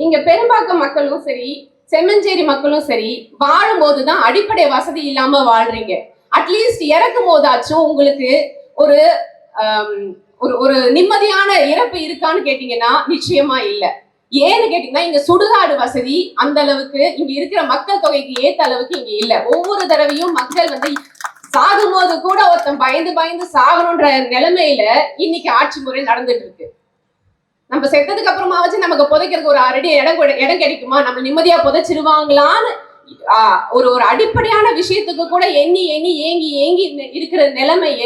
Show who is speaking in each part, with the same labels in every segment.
Speaker 1: இங்க பெரும்பாக்கம் மக்களும் சரி, செம்மஞ்சேரி மக்களும் சரி, வாழும்போதுதான் அடிப்படை வசதி இல்லாம வாழ்றீங்க. அட்லீஸ்ட் இறக்கும் போதாச்சும் உங்களுக்கு ஒரு ஒரு ஒரு நிம்மதியான இறப்பு இருக்கான்னு கேட்டீங்கன்னா நிச்சயமா இல்ல. ஏன்னு கேட்டீங்கன்னா இங்க சுடுகாடு வசதி அந்த அளவுக்கு இங்க இருக்கிற மக்கள் தொகைக்கு ஏத்த அளவுக்கு இங்க இல்ல. ஒவ்வொரு தடவையும் மக்கள் வந்து சாகும்போது கூட ஒருத்தன் பயந்து பயந்து சாகணுன்ற நிலைமையில இன்னைக்கு ஆட்சி முறை நடந்துட்டு இருக்கு. நம்ம செத்ததுக்கு அப்புறமா வச்சு நமக்கு புதைக்கிறதுக்கு ஒரு அரடி இடம் கிடைக்குமா, நம்ம நிம்மதியா புதைச்சிருவாங்களான்னு ஒரு ஒரு அடிப்படையான விஷயத்துக்கு கூட எண்ணி எண்ணி ஏங்கி ஏங்கி இருக்கிற நிலைமைய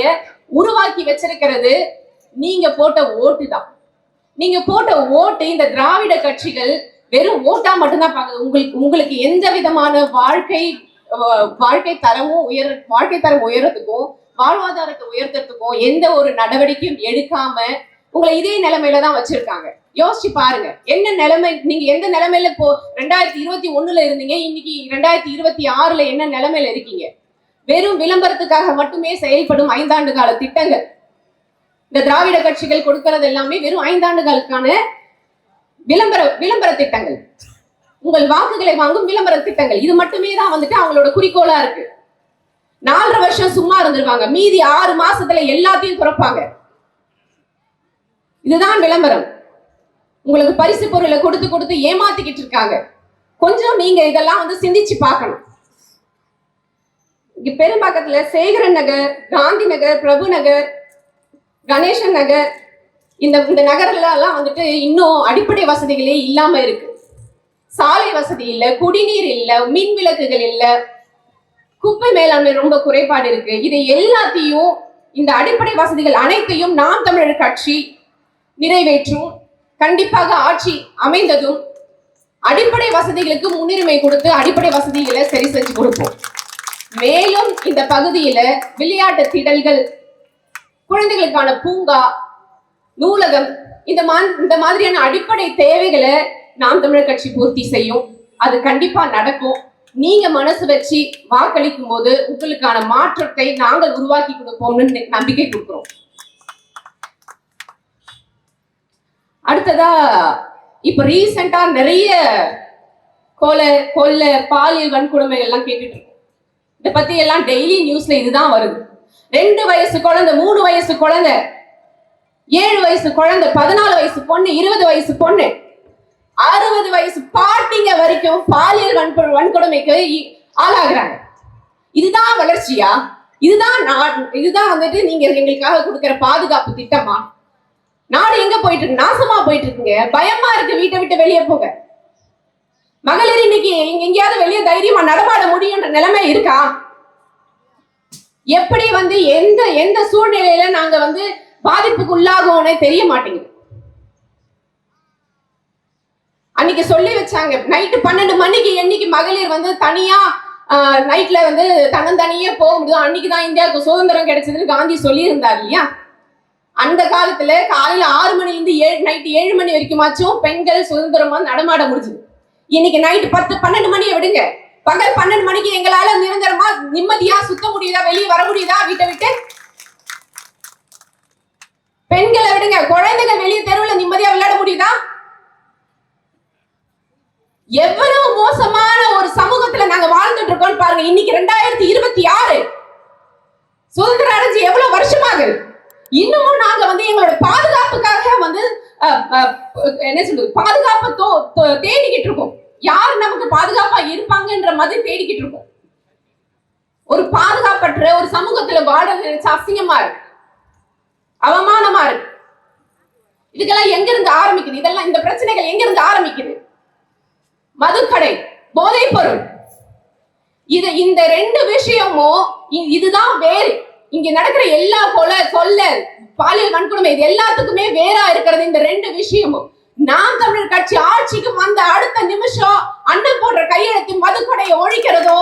Speaker 1: உருவாக்கி வச்சிருக்கிறது நீங்க போட்ட ஓட்டு தான். நீங்க போட்ட ஓட்டு இந்த திராவிட கட்சிகள் வெறும் ஓட்டா மட்டும்தான் பாக்குது. உங்களுக்கு எந்த விதமான வாழ்க்கை தரம் உயரத்துக்கும் வாழ்வாதாரத்தை உயர்த்துறதுக்கும் எந்த ஒரு நடவடிக்கையும் எடுக்காம உங்களை இதே நிலைமையில தான் வச்சிருக்காங்க. யோசிச்சு பாருங்க என்ன நிலைமை. நீங்க எந்த நிலைமையில இப்போ 2021 இருந்தீங்க, இன்னைக்கு 2026 என்ன நிலைமையில இருக்கீங்க? வெறும் விளம்பரத்துக்காக மட்டுமே செயல்படும் 5 ஆண்டு கால திட்டங்கள். இந்த திராவிட கட்சிகள் கொடுக்கிறது எல்லாமே வெறும் 5 ஆண்டுகளுக்கான விளம்பர திட்டங்கள், உங்கள் வாக்குகளை வாங்கும் விளம்பர திட்டங்கள். இது மட்டுமே தான் வந்துட்டு அவங்களோட குறிக்கோளா இருக்கு. 4.5 வருஷம் சும்மா இருந்திருவாங்க, மீதி 6 மாசத்துல எல்லாத்தையும் துறப்பாங்க. இதுதான் விளம்பரம். உங்களுக்கு பரிசு பொருளை கொடுத்து கொடுத்து ஏமாத்திக்கிட்டு இருக்காங்க. கொஞ்சம் நீங்க இதெல்லாம் வந்து சிந்திச்சு பார்க்கணும். இங்க பெரும்பாக்கத்துல சேகரன் நகர், காந்தி நகர், பிரபு நகர், கணேசன் நகர், இந்த நகர்ல எல்லாம் வந்துட்டு இன்னும் அடிப்படை வசதிகளே இல்லாம இருக்கு. சாலை வசதி இல்ல, குடிநீர் இல்ல, மின் விளக்குகள் இல்ல, குப்பை மேலாண்மை ரொம்ப குறைபாடு இருக்கு. இதை எல்லாத்தையும் இந்த அடிப்படை வசதிகள் அனைத்தையும் நாம் தமிழர் கட்சி நிறைவேற்றும். கண்டிப்பாக ஆட்சி அமைந்ததும் அடிப்படை வசதிகளுக்கு முன்னுரிமை கொடுத்து அடிப்படை வசதிகளை சரி செஞ்சு கொடுப்போம். மேலும் இந்த பகுதியில விளையாட்டு திடல்கள், குழந்தைகளுக்கான பூங்கா, நூலகம், இந்த மாதிரியான அடிப்படை தேவைகளை நாம் தமிழர் கட்சி பூர்த்தி செய்யும். அது கண்டிப்பா நடக்கும். நீங்க மனசு வச்சு வாக்களிக்கும் போது உங்களுக்கான மாற்றத்தை நாங்கள் உருவாக்கி கொடுப்போம்னு நம்பிக்கை கொடுக்கிறோம். அடுத்ததா இப்ப ரீசெண்டா நிறைய கொலை பாலியல் வன்கொடுமைகள் எல்லாம் கேட்டுட்டு இருக்கோம். இதை பத்தி எல்லாம் டெய்லி நியூஸ்ல இதுதான் வருது. 2 வயசு குழந்தை, 3 வயசு குழந்தை, 7 வயசு குழந்தை, 14 வயசு பொண்ணு, 20 வயசு பொண்ணு, 60 வயசு பாட்டிங்க வரைக்கும் பாலியல் வன்கொடுமைக்கு ஆளாகிறாங்க. இதுதான் வளர்ச்சியா? இதுதான் வந்துட்டு நீங்க எங்களுக்காக கொடுக்கிற பாதுகாப்பு திட்டமா? நாடு எங்க போயிட்டு இருக்கு? நாசமா போயிட்டு இருக்குங்க. பயமா இருக்கு. வீட்டை விட்டு வெளியே போக. மகளிர் இன்னைக்கு எங்கேயாவது வெளியே தைரியமா நடமாட முடியும்ன்ற நிலைமை இருக்கா? எப்படி வந்து எந்த சூழ்நிலையில நாங்க வந்து பாதிப்புக்கு உள்ளாகும்னே தெரிய மாட்டேங்குது. அன்னைக்கு சொல்லி வச்சாங்க, நைட்டு 12 மணிக்கு என்னைக்கு மகளிர் வந்து தனியா நைட்ல வந்து தன்னந்தனியே போக முடியும், அன்னைக்குதான் இந்தியாவுக்கு சுதந்திரம் கிடைச்சதுன்னு காந்தி சொல்லி இருந்தார் இல்லையா? அந்த காலத்துல காலையில 6 மணில இருந்து நைட்டு 7 மணி வரைக்குமாச்சும் பெண்கள் சுதந்திரமா நடமாட முடிஞ்சது. இன்னைக்கு நைட்டு 10-12 மணியை விடுங்க, பகல் 12 மணிக்கு எங்களால நிரந்தரமா நிம்மதியா சுத்த முடியுதா? வெளியே வர முடியுதா? வீட்டை விட்டு பெண்களை விடுங்க, குழந்தைகள் வெளியே தெருவில் நிம்மதியா விளையாட முடியுதா? எவ்வளவு மோசமான ஒரு சமூகத்துல நாங்க வாழ்ந்துட்டு இருக்கோம் பாருங்க. இன்னைக்கு 2026 சுதந்திரம் அடைஞ்சு எவ்வளவு வருஷமாகுது. இன்னமும் நாங்க வந்து எங்களோட பாதுகாப்புக்காக வந்து என்ன சொல்றது, பாதுகாப்பை தேடிக்கிட்டு இருக்கோம். யார் நமக்கு பாதுகாப்பா இருப்பாங்கன்ற மாதிரி தேடிக்கிட்டு இருக்கோம். ஒரு பாதுகாப்பற்ற ஒரு சமூகத்துல வாழ அசிங்கமா இருக்கு, அவமானமா இருக்கு. இதுக்கெல்லாம் எங்க இருந்து ஆரம்பிக்குது? இதெல்லாம் இந்த பிரச்சனைகள் எங்க இருந்து ஆரம்பிக்குது? மதுக்கடை, போதைப் பொருள், இந்த 2 விஷயமும் இதுதான் வேறு. இங்க நடக்கிற எல்லா கொலை, பாலியல் வன்கொடுமை, இது எல்லாத்துக்குமே வேறா இருக்கிறது இந்த 2 விஷயமும். நாம் தமிழர் கட்சி ஆட்சிக்கு வந்த அடுத்த நிமிஷம் அண்ணன் போடுற கையெழுத்து மதுக்கடையை ஒழிக்கிறதோ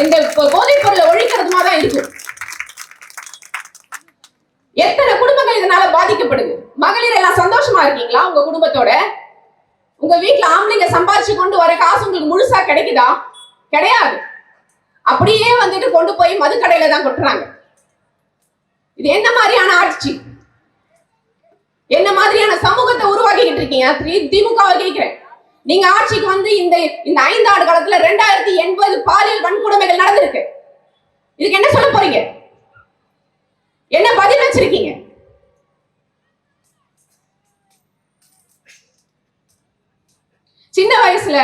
Speaker 1: இந்த போதைப் பொருளை ஒழிக்கிறதுமா தான் இருக்கும். எத்தனை குடும்பங்கள் இதனால பாதிக்கப்படுது? மகளிர் எல்லாம் சந்தோஷமா இருக்கீங்களா உங்க குடும்பத்தோட? உங்க வீட்டுல ஆம்பளைங்க சம்பாதிச்சு கொண்டு வர காசு உங்களுக்கு முழுசா கிடைக்குதா? கிடையாது. அப்படியே வந்துட்டு கொண்டு போய் மதுக்கடையில தான் கொட்டுறாங்க. இது என்ன மாதிரியான ஆட்சி? என்ன மாதிரியான சமூகத்தை உருவாக்கிட்டு இருக்கீங்க? திமுகவை கேட்கிறேன். நீங்க ஆட்சிக்கு வந்து இந்த 5 ஆண்டு காலத்துல 2080 பாலியல் வன்கொடுமைகள் நடந்திருக்கு. இதுக்கு என்ன சொல்ல போறீங்க? என்ன பதில் வச்சிருக்கீங்க? சின்ன வயசுல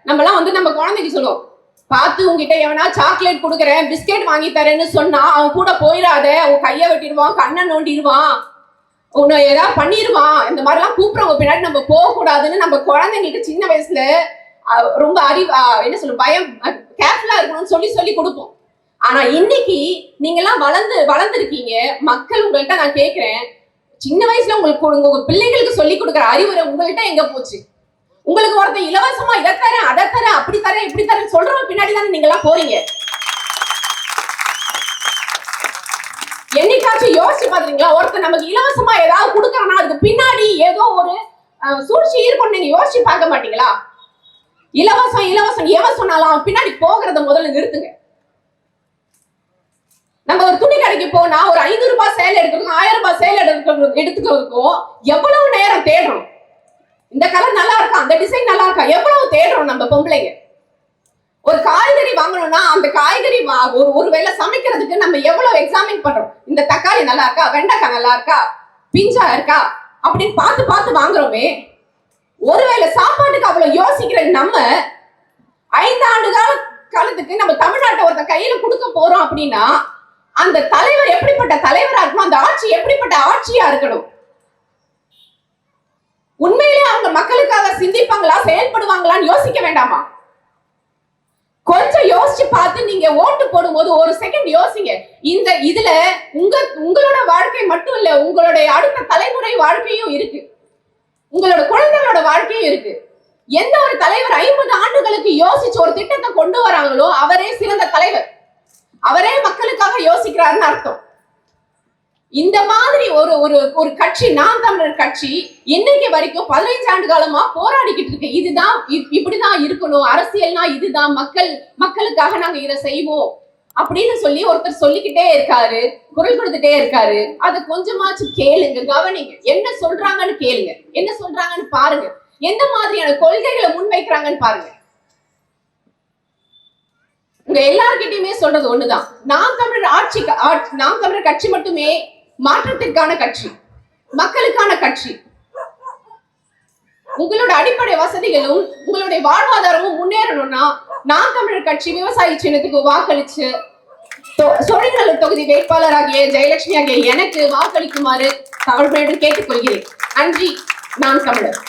Speaker 1: நம்மலாம் வந்து நம்ம குழந்தைக்கு சொல்லுவோம், பார்த்து உங்ககிட்ட எவனா சாக்லேட் கொடுக்குறேன், பிஸ்கெட் வாங்கி தரேன்னு சொன்னா அவன் கூட போயிடாத, அவன் கைய வெட்டிடுவான், கண்ணை நோண்டிடுவான், உன்னை ஏதாவது பண்ணிடுவான், இந்த மாதிரிலாம் கூப்பிடுறவங்க பின்னாடி நம்ம போக கூடாதுன்னு நம்ம குழந்தைங்களுக்கு சின்ன வயசுல ரொம்ப என்ன சொல்ல பயம், கேர்ஃபுல்லா இருக்கணும்னு சொல்லி சொல்லி கொடுப்போம். ஆனா இன்னைக்கு நீங்க எல்லாம் வளர்ந்துருக்கீங்க. மக்கள் உங்கள்கிட்ட நான் கேட்கிறேன், சின்ன வயசுல உங்களுக்கு உங்க பிள்ளைகளுக்கு சொல்லி கொடுக்குற அறிவுரை உங்கள்கிட்ட எங்க போச்சு? உங்களுக்கு ஒருத்தர் இலவசமா இதை தரேன், அதை தரேன், அப்படி தரேன், இப்படி தரேன் சொல்றவங்க பின்னாடி தானே நீங்க எல்லாம் போறீங்க. என்னைக்காச்சும் யோசிச்சு பாத்தீங்களா? ஒருத்தர் நமக்கு இலவசமா ஏதாவது கொடுக்கறனா அதுக்கு பின்னாடி ஏதோ ஒரு சூழ்ச்சி இருக்கும், நீங்க யோசிச்சு பார்க்க மாட்டீங்களா? இலவசம் இலவசம் எவன் சொன்னாலும் அவன் பின்னாடி போகிறத முதல்ல நிறுத்துங்க. நம்ம ஒரு துணி கடைக்கு போனா ஒரு 500 ரூபாய் சேல் எடுக்கிறதுக்கும் 1000 ரூபாய் சேல் எடுத்துக்கிறதுக்கும் எவ்வளவு நேரம் தேடுறோம். இந்த கலர் நல்லா இருக்கா, அந்த டிசைன் நல்லா இருக்கா, எவ்வளவு தேடுறோம் நம்ம பொம்பளைங்க. ஒரு காய்கறி வாங்கணும்னா அந்த காய்கறி ஒருவேளை சமைக்கிறதுக்கு நம்ம எவ்வளவு எக்ஸாமின் பண்றோம். இந்த தக்காளி நல்லா இருக்கா, வெண்டைக்காய் நல்லா இருக்கா, பிஞ்சா இருக்கா அப்படின்னு பார்த்து பார்த்து வாங்குறோமே. ஒருவேளை சாப்பாட்டுக்கு அவ்வளவு யோசிக்கிற நம்ம 5 ஆண்டு காலத்துக்கு நம்ம தமிழ்நாட்டை ஒருத்த கையில கொடுக்க போறோம் அப்படின்னா அந்த தலைவர் எப்படிப்பட்ட தலைவரா இருக்கணும், அந்த ஆட்சி எப்படிப்பட்ட ஆட்சியா இருக்கணும்? உண்மையிலே அவங்க மக்களுக்காக சிந்திப்பாங்களா, செயல்படுவாங்களான்னு யோசிக்க வேண்டாமா? கொஞ்சம் யோசிச்சு பார்த்து நீங்க ஓட்டு போடும்போது ஒரு செகண்ட் யோசிங்க. இதுல உங்களோட வாழ்க்கை மட்டும் இல்ல, உங்களுடைய அடுத்த தலைமுறை வாழ்க்கையும் இருக்கு, உங்களோட குழந்தைகளோட வாழ்க்கையும் இருக்கு. எந்த ஒரு தலைவர் 50 ஆண்டுகளுக்கு யோசிச்சு ஒரு திட்டத்தை கொண்டு வராங்களோ அவரே சிறந்த தலைவர், அவரே மக்களுக்காக யோசிக்கிறாருன்னு அர்த்தம். இந்த மாதிரி ஒரு கட்சி, நாம் தமிழர் கட்சி இன்னைக்கு வரைக்கும் 15 ஆண்டு காலமா போராடிக்கிட்டு இருக்கு. இதுதான் இப்படிதான் இருக்கணும், அரசியல்னா இதுதான், மக்களுக்காக நாங்க இதை செய்வோம் அப்படின்னு சொல்லி ஒருத்தர் சொல்லிக்கிட்டே இருக்காரு, குரல் கொடுத்துட்டே இருக்காரு. அதை கொஞ்சமாச்சு கேளுங்க, கவனிங்க, என்ன சொல்றாங்கன்னு கேளுங்க, என்ன சொல்றாங்கன்னு பாருங்க, எந்த மாதிரியான கொள்கைகளை முன்வைக்கிறாங்கன்னு பாருங்க. உங்க எல்லார்கிட்டயுமே சொல்றது ஒண்ணுதான், நாம் தமிழர் கட்சி மட்டுமே மாற்றத்திற்கான கட்சி, மக்களுக்கான கட்சி. உங்களோட அடிப்படை வசதிகளும் உங்களுடைய வாழ்வாதாரமும் முன்னேறணும்னா நாம் தமிழர் கட்சி விவசாய சின்னத்துக்கு வாக்களிச்சு சோழிங்கநல்லூர் தொகுதி வேட்பாளராகிய ஜெயலட்சுமி ஆகிய எனக்கு வாக்களிக்குமாறு தமிழ்மையுடன் கேட்டுக்கொள்கிறேன். நன்றி. நாம் தமிழர்.